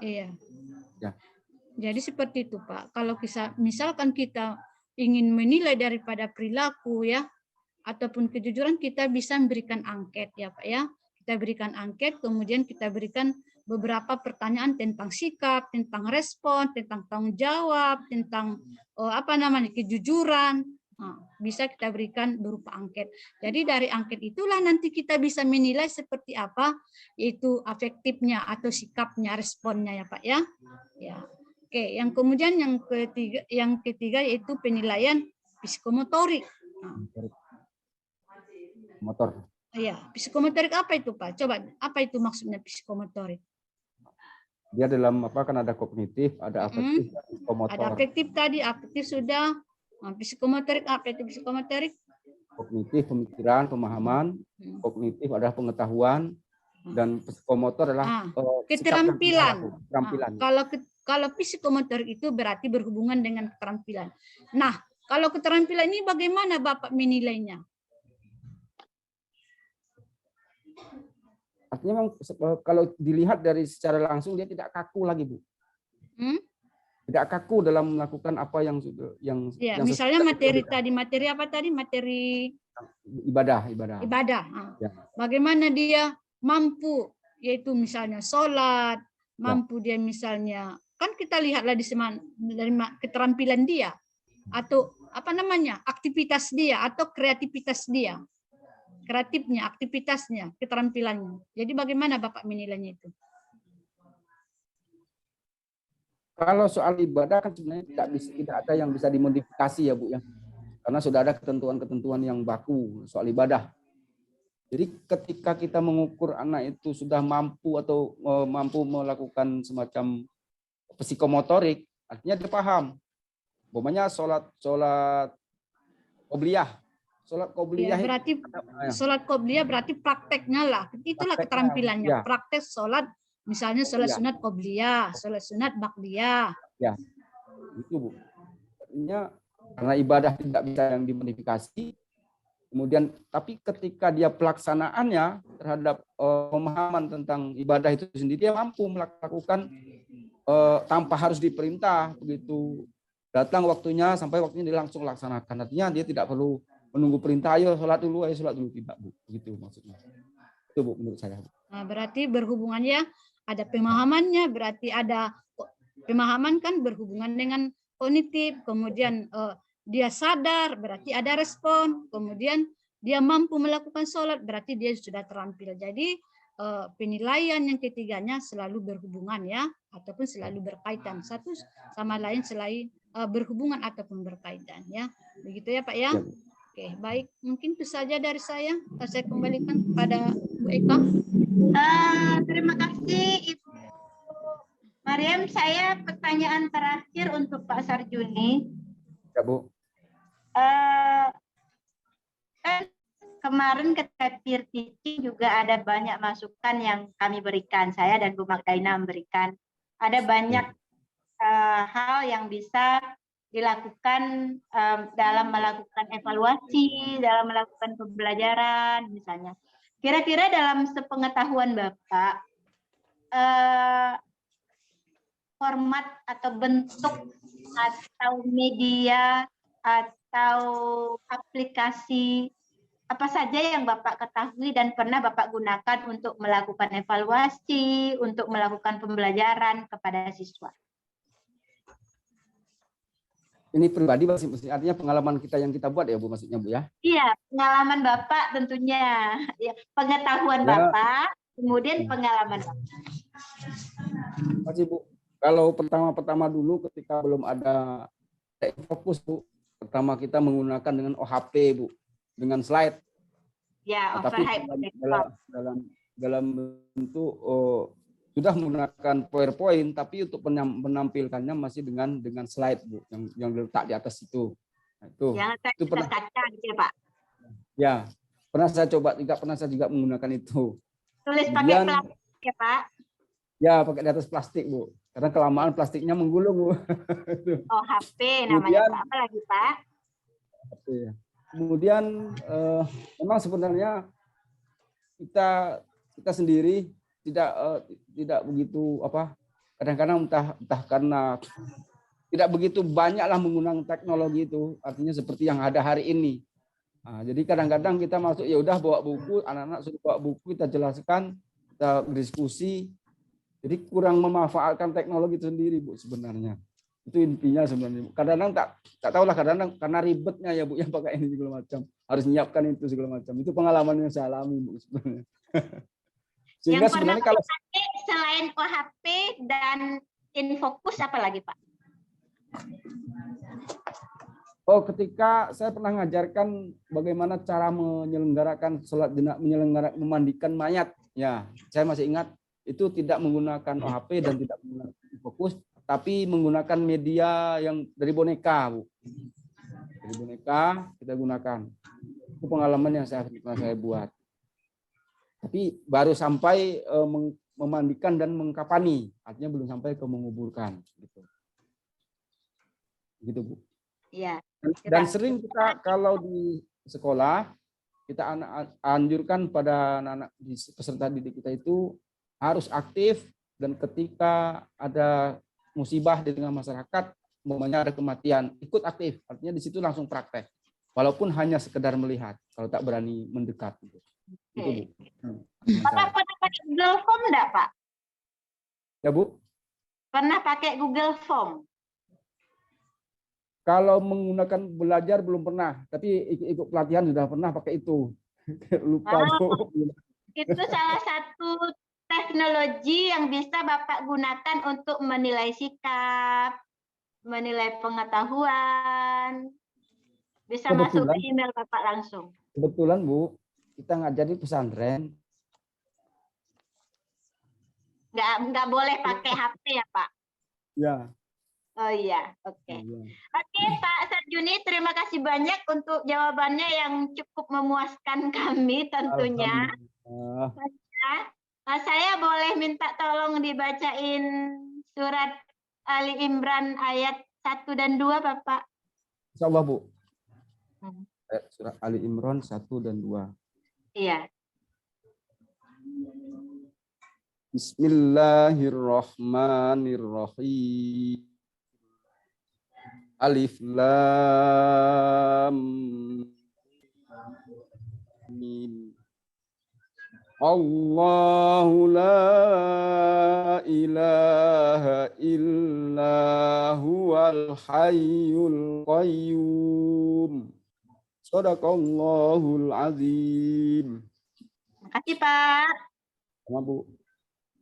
Iya. Ya. Jadi seperti itu, Pak. Kalau misalkan kita ingin menilai daripada perilaku ya, ataupun kejujuran, kita bisa memberikan angket ya, Pak ya. Kita berikan angket, kemudian kita berikan beberapa pertanyaan tentang sikap, tentang respon, tentang tanggung jawab, tentang kejujuran. Nah, bisa kita berikan berupa angket. Jadi dari angket itulah nanti kita bisa menilai seperti apa yaitu afektifnya atau sikapnya, responnya ya Pak ya. Ya. Oke, yang kemudian yang ketiga yaitu penilaian psikomotorik. Nah. Motor. Iya, psikomotorik apa itu Pak? Coba apa itu maksudnya psikomotorik? Dia dalam kan ada kognitif, ada afektif, psikomotor. Ada afektif tadi, afektif sudah. Nah, psikomotorik apa itu psikomotorik? Kognitif pemikiran, pemahaman, kognitif adalah pengetahuan, dan psikomotor adalah keterampilan. Keterampilan. Kalau psikomotorik itu berarti berhubungan dengan keterampilan. Nah, kalau keterampilan ini bagaimana Bapak menilainya? Artinya memang kalau dilihat dari secara langsung dia tidak kaku lagi, Bu. Tidak kaku dalam melakukan apa yang ya, misalnya materi apa tadi? Materi ibadah. Ya. Bagaimana dia mampu yaitu misalnya sholat, mampu dia misalnya kan kita lihatlah dari keterampilan dia atau aktivitas dia atau kreativitas dia. Kreatifnya, aktivitasnya, keterampilannya. Jadi bagaimana Bapak menilainya itu? Kalau soal ibadah kan sebenarnya tidak ada yang bisa dimodifikasi ya Bu ya. Karena sudah ada ketentuan-ketentuan yang baku soal ibadah. Jadi ketika kita mengukur anak itu sudah mampu atau mampu melakukan semacam psikomotorik, artinya dia paham. Umpamanya sholat qobliyah. Sholat qobliyah ya, berarti sholat qobliyah berarti prakteknya lah. Itulah keterampilannya. Ya. Praktek sholat, misalnya sholat sunat qobliyah, sholat sunat ba'diyah. Ya, itu Bu. Artinya karena ibadah tidak bisa yang dimodifikasi, kemudian tapi ketika dia pelaksanaannya terhadap pemahaman tentang ibadah itu sendiri, dia mampu melakukan tanpa harus diperintah, begitu datang waktunya sampai waktunya dia langsung laksanakan. Artinya dia tidak perlu menunggu perintah, ayo sholat dulu, tidak Bu. Begitu maksudnya. Itu Bu menurut saya. Nah, berarti berhubungannya ada pemahamannya, berarti ada pemahaman kan berhubungan dengan kognitif, kemudian dia sadar, berarti ada respon, kemudian dia mampu melakukan sholat, berarti dia sudah terampil. Jadi penilaian yang ketiganya selalu berhubungan ya, ataupun selalu berkaitan satu sama lain selain berhubungan ataupun berkaitan ya. Begitu ya Pak ya. Oke, baik. Mungkin itu saja dari saya. Saya kembalikan kepada Bu Eka. Terima kasih Ibu Mariam. Saya pertanyaan terakhir untuk Pak Sarjuni. Ya Bu. Kemarin ketika peer teaching juga ada banyak masukan yang kami berikan, saya dan Bu Magdalena memberikan. Ada banyak hal yang bisa dilakukan dalam melakukan evaluasi, dalam melakukan pembelajaran misalnya. Kira-kira dalam sepengetahuan Bapak, format atau bentuk atau media atau aplikasi apa saja yang Bapak ketahui dan pernah Bapak gunakan untuk melakukan evaluasi, untuk melakukan pembelajaran kepada siswa? Ini pribadi maksudnya, artinya pengalaman kita yang kita buat ya Bu, maksudnya Bu ya? Iya, pengalaman Bapak tentunya. Ya, pengetahuan Ya. Bapak, kemudian pengalaman Bapak. Masih Bu. Kalau pertama-pertama dulu ketika belum ada fokus Bu, pertama kita menggunakan dengan OHP Bu, dengan slide. Ya, Tapi dalam bentuk sudah menggunakan PowerPoint, tapi untuk menampilkannya masih dengan slide Bu, yang diletak di atas itu. Nah, itu pernah kaca gitu ya Pak? Ya, pernah saya juga menggunakan itu. Tulis pakai plastik ya Pak? Ya, pakai di atas plastik Bu, karena kelamaan plastiknya menggulung Bu. Oh, HP namanya Pak. Apa lagi Pak? HP. Kemudian memang sebenarnya kita sendiri tidak begitu kadang-kadang entah karena tidak begitu banyaklah menggunakan teknologi itu, artinya seperti yang ada hari ini. Nah, jadi kadang-kadang kita masuk ya udah bawa buku, anak-anak sudah bawa buku, kita jelaskan, kita berdiskusi. Jadi kurang memanfaatkan teknologi itu sendiri Bu sebenarnya. Itu intinya sebenarnya. Kadang-kadang tak tahulah, kadang-kadang karena ribetnya ya Bu yang pakai ini segala macam, harus menyiapkan itu segala macam. Itu pengalaman yang saya alami Bu sebenarnya. Sehingga yang sebenarnya kalau selain OHP dan InFocus apa lagi Pak? Oh, ketika saya pernah mengajarkan bagaimana cara menyelenggarakan sholat jenazah, memandikan mayat. Ya, saya masih ingat itu tidak menggunakan OHP dan tidak menggunakan InFocus, tapi menggunakan media yang dari boneka, Bu. Dari boneka kita gunakan. Itu pengalaman yang saya buat. Tapi baru sampai memandikan dan mengkafani, artinya belum sampai ke menguburkan, gitu. Gitu Bu. Iya. Dan sering kita kalau di sekolah kita anjurkan pada anak-anak peserta didik kita itu harus aktif, dan ketika ada musibah di tengah masyarakat, umpamanya ada kematian, ikut aktif, artinya di situ langsung praktek, walaupun hanya sekedar melihat kalau tak berani mendekat. Gitu. Oke. Bapak pernah pakai Google Form enggak, Pak? Ya, Bu. Pernah pakai Google Form? Kalau menggunakan belajar belum pernah, tapi ikut pelatihan sudah pernah pakai itu. Lupa, Bu. Itu salah satu teknologi yang bisa Bapak gunakan untuk menilai sikap, menilai pengetahuan. Bisa masuk ke email Bapak langsung. Kebetulan Bu, kita ngajar di pesantren. Nggak boleh pakai HP ya Pak? Ya. Oh iya, oke. Oke Pak Sarjuni, terima kasih banyak untuk jawabannya yang cukup memuaskan kami tentunya. Saya boleh minta tolong dibacain surat Ali Imran ayat 1 dan 2 Bapak? Insyaallah Bu. Surat Ali Imran 1 dan 2. Iya. Bismillahirrahmanirrahim. Alif Lam Mim. Allahu la ilaha illa huwal hayyul qayyum. Shadaqallahul azim. Terima kasih Pak. Sama Bu.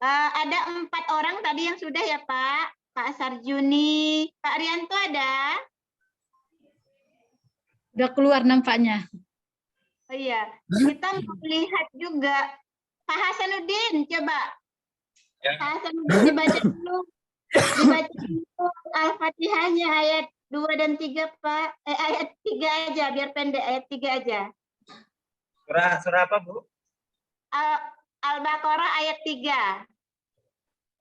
Ada 4 orang tadi yang sudah ya Pak. Pak Sarjuni, Pak Rianto ada? Udah keluar nampaknya. Oh iya, kita mau lihat juga. Pak Hasanuddin, coba. Ya. Pak Hasanuddin dibaca dulu. Dibaca dulu Al-Fatihahnya ayat 2 dan 3 Pak. Ayat 3 aja, biar pendek. Ayat 3 aja. Surah apa Bu? Al-Baqarah ayat 3.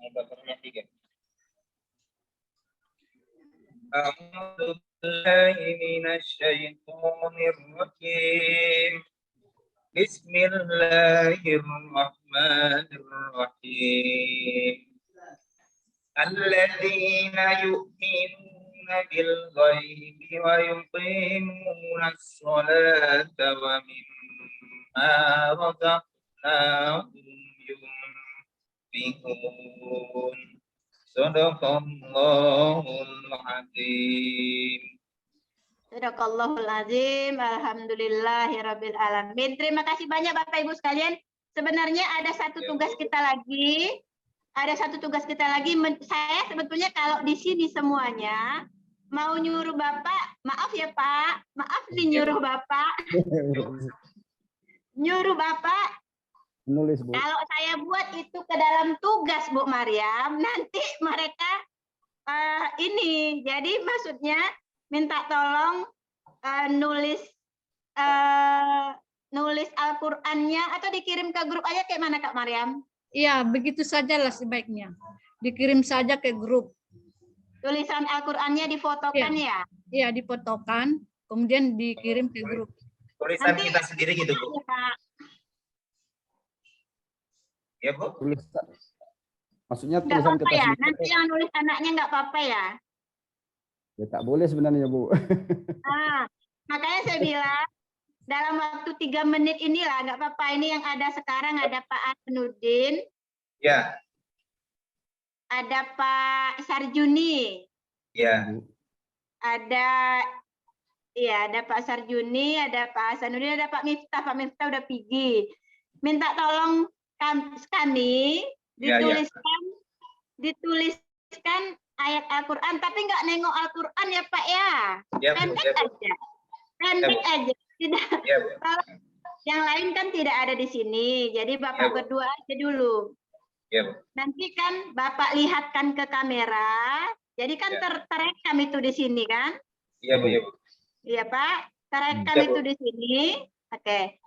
Al-Baqarah 3. A'udzu billahi minasyaitonir rajim. Bismillahirrahmanirrahim. Alladzina yu'minuna بالغيب ويقيمون الصلاة ومما رزقناهم ينفقون صدق الله العظيم. Sadaqallahul azim. Alhamdulillahirabbil alamin. Terima kasih banyak Bapak Ibu sekalian. Sebenarnya ada satu tugas kita lagi. Saya sebetulnya kalau di sini semuanya mau nyuruh Bapak, maaf ya Pak, maaf nih nyuruh Bapak, Menulis, Bu. kalau saya buat itu ke dalam tugas Bu Maryam, nanti mereka ini, jadi maksudnya minta tolong nulis Al-Qur'annya atau dikirim ke grup aja kayak mana Kak Maryam? Iya, begitu sajalah sebaiknya. Dikirim saja ke grup. Tulisan Al-Qur'annya difotokan ya? Iya, difotokan, kemudian dikirim ke grup. Tulisan Nanti- kita sendiri gitu, Bu. Pak. Ya, Bu. Tulisan. Maksudnya Nggak tulisan apa-apa kertas ya, hitam. nanti yang nulis anaknya nggak apa-apa ya. Ya, tak boleh sebenarnya, Bu. Nah, makanya saya bilang dalam waktu 3 menit inilah nggak apa-apa. Ini yang ada sekarang ada Pak Asnudin, Ya, ada Pak Sarjuni, ya. ada Pak Sarjuni, ada Pak Hasanuddin, ada Pak Miftah. Pak Miftah udah pergi. Minta tolong kami Ya, ya. dituliskan ayat Al-Qur'an, tapi nggak nengok Al-Qur'an ya Pak ya. Ya, Bu. Pendek Ya, Bu. aja. Pendek aja. Tidak. Ya, Bu. Yang lain kan tidak ada di sini. Jadi Bapak Ya, Bu. berdua aja dulu. Ya, Bu. Nanti kan Bapak lihatkan ke kamera. Jadi kan Ya. terekam itu di sini kan? Iya, Bu. Ya, Bu. Iya Pak, terekam Ya, Bu. itu di sini. Oke.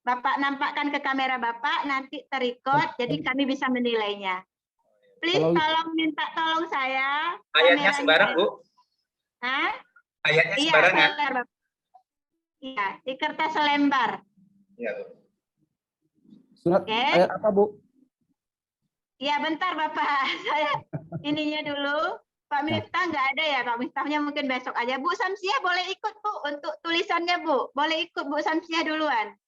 Bapak nampakkan ke kamera Bapak, nanti terekod, jadi kami bisa menilainya. Please Kalau- minta tolong saya. Ayatnya kameranya- sembarang, Bu. Hah? Ayatnya Iya, sembarangan. selembar, Bapak. Iya, di kertas selembar. Iya, Bu. Surat Oke. ayat apa, Bu? Iya, bentar Bapak. Saya ininya dulu. Pak Miftah nggak ada ya, Pak Miftahnya mungkin besok aja. Bu Samsiah boleh ikut Bu untuk tulisannya Bu. Boleh ikut Bu Samsiah duluan.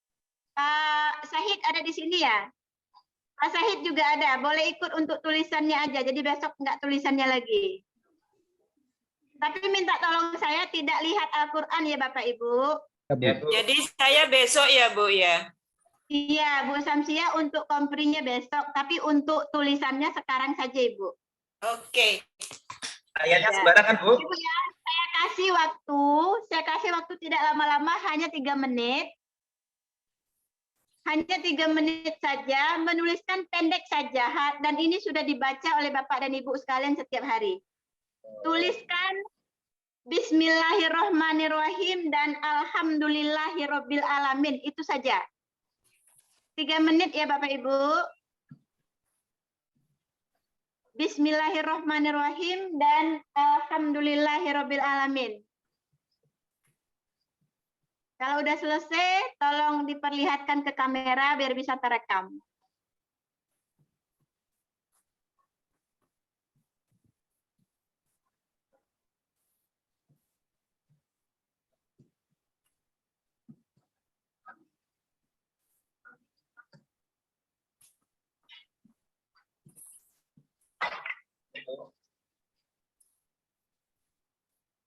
Pak Syahid ada di sini ya? Pak Syahid juga ada. Boleh ikut untuk tulisannya aja. Jadi besok nggak tulisannya lagi. Tapi minta tolong saya tidak lihat Al-Qur'an ya Bapak Ibu. Ya, Bu. Ya, Bu. Jadi saya besok ya Bu ya. Iya, Bu Samsiah untuk komprinya besok. Tapi untuk tulisannya sekarang saja Ibu. Oke. Ayatnya Ya. sembarangan, Bu. Ibu ya, saya kasih waktu tidak lama-lama, hanya 3 menit. Hanya 3 menit saja, menuliskan pendek saja, dan ini sudah dibaca oleh Bapak dan Ibu sekalian setiap hari. Tuliskan Bismillahirrohmanirrohim dan Alhamdulillahirobbil alamin, itu saja. 3 menit ya Bapak Ibu. Bismillahirrohmanirrohim dan Alhamdulillahirobbil alamin. Kalau udah selesai, tolong diperlihatkan ke kamera biar bisa terekam.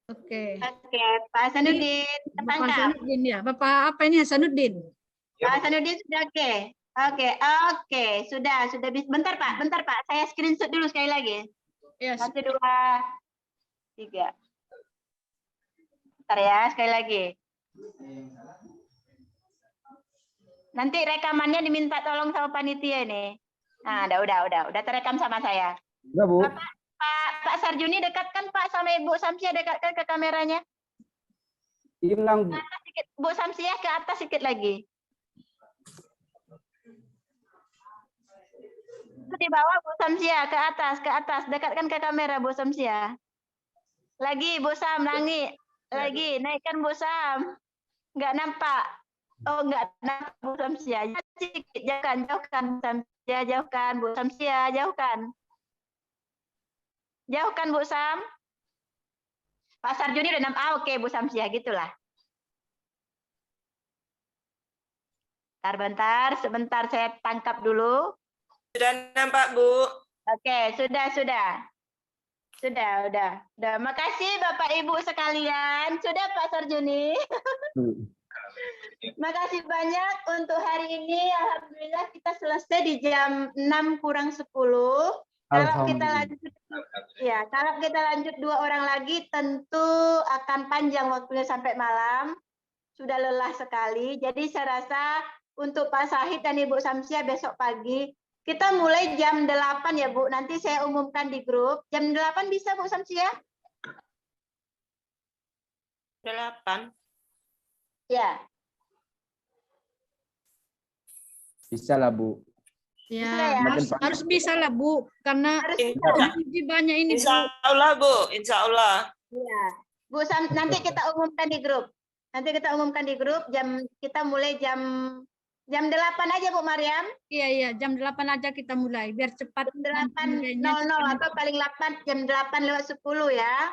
Oke. Oke, Pak Hasanuddin, Bapak tertangkap. Hasanuddin ya. Bapak apa ini Hasanuddin? Ya, Pak Bu. Hasanuddin sudah oke. Oke, sudah bisa. Bentar Pak, saya screenshot dulu sekali lagi. Ya, 1, 2, 3. Bentar ya, sekali lagi. Nanti rekamannya diminta tolong sama panitia ini. Nah, udah terekam sama saya. Ya, Bu. Pak Sarjuni dekatkan Pak sama Ibu Samsiah, dekatkan ke kameranya. Hilang, Bu. Ke atas sedikit, Bu Samsiah ke atas sedikit lagi. Itu di bawah Bu Samsiah, ke atas, dekatkan ke kamera Bu Samsiah. Lagi Bu Sam, lagi, naikkan Bu Sam. Nggak nampak. Oh, nggak nampak Bu Samsiah. Sedikit, jauhkan Bu Samsiah, jauhkan Bu Samsiah, jauhkan. Jauhkan Bu Sam. Pak Sarjuni udah 6A, oke Bu Samsiah, gitulah. Bentar, sebentar saya tangkap dulu. Sudah nampak, Bu? Oke, sudah. Udah. Makasih Bapak Ibu sekalian. Sudah Pak Sarjuni. Makasih banyak untuk hari ini. Alhamdulillah kita selesai di jam 6 kurang 10. Kalau kita lanjut, ya, kalau kita lanjut 2 orang lagi, tentu akan panjang waktunya sampai malam. Sudah lelah sekali. Jadi saya rasa untuk Pak Sahid dan Ibu Samsiah besok pagi, kita mulai jam 8 ya Bu. Nanti saya umumkan di grup. Jam 8 bisa Bu Samsiah? 8. Ya. Bisa lah Bu. Bisa Ya, ya? harus bisa lah Bu, karena Harus uji banyak ini Bu. Insya Allah, Bu. Insya Allah. Iya. Bu nanti kita umumkan di grup. Kita mulai jam 8 aja Bu Mariam. Iya, jam 8 aja kita mulai, biar cepat. Jam 8.00 atau paling 8 jam 8:10 ya.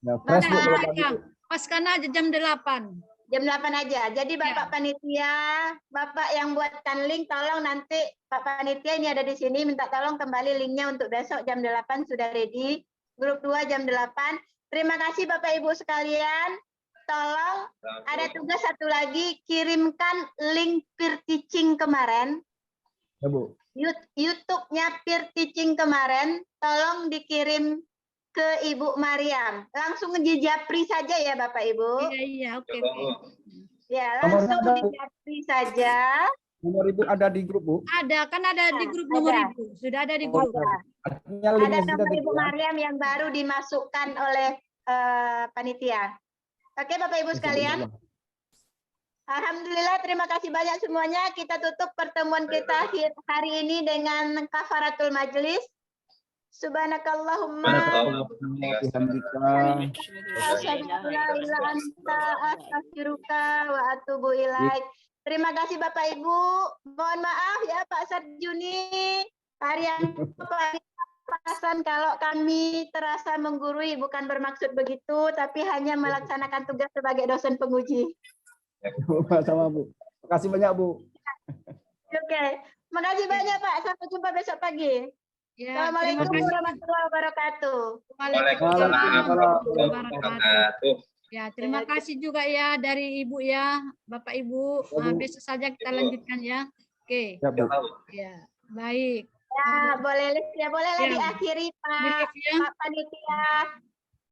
Ya, fresh Bu kalau pagi. Paskan aja jam 8. Jam 8 aja. Jadi Bapak Panitia, Bapak yang buatkan link, tolong nanti Pak Panitia ini ada di sini, minta tolong kembali linknya untuk besok jam 8 sudah ready. Grup 2 jam 8. Terima kasih Bapak Ibu sekalian. Tolong ada tugas satu lagi, kirimkan link peer teaching kemarin. Ya Bu. YouTube-nya peer teaching kemarin, tolong dikirim ke Ibu Mariam. Langsung dijapri saja ya Bapak Ibu. Iya, oke. Ya, langsung dijapri saja. Nomor Ibu ada di grup Bu. Ada, kan ada di grup nomor ada. Ibu. Sudah ada di grup. Artinya Ada linknya sudah nomor Ibu tersedia. Mariam yang baru dimasukkan oleh panitia. Oke Bapak Ibu sekalian. Alhamdulillah, terima kasih banyak semuanya. Kita tutup pertemuan kita hari ini dengan kafaratul majlis. Subhanakallahumma wa atubu ilaik. Terima kasih Bapak Ibu. Mohon maaf ya Pak Sarjuni. Harian perasaan kalau kami terasa menggurui, bukan bermaksud begitu, tapi hanya melaksanakan tugas sebagai dosen penguji. Sama Bu. Terima kasih banyak Bu. Oke, makasih banyak Pak. Sampai jumpa besok pagi. Ya, Assalamualaikum terima kasih. warahmatullahi wabarakatuh. Waalaikumsalam warahmatullahi wabarakatuh. Ya, terima kasih juga ya dari Ibu ya, Bapak Ibu. Nah, besok saja kita lanjutkan ya. Oke. Ya Bu. Ya, baik. Ya, boleh ya, bolehlah Ya. diakhiri Pak, Maaf ya. Pak Panitia.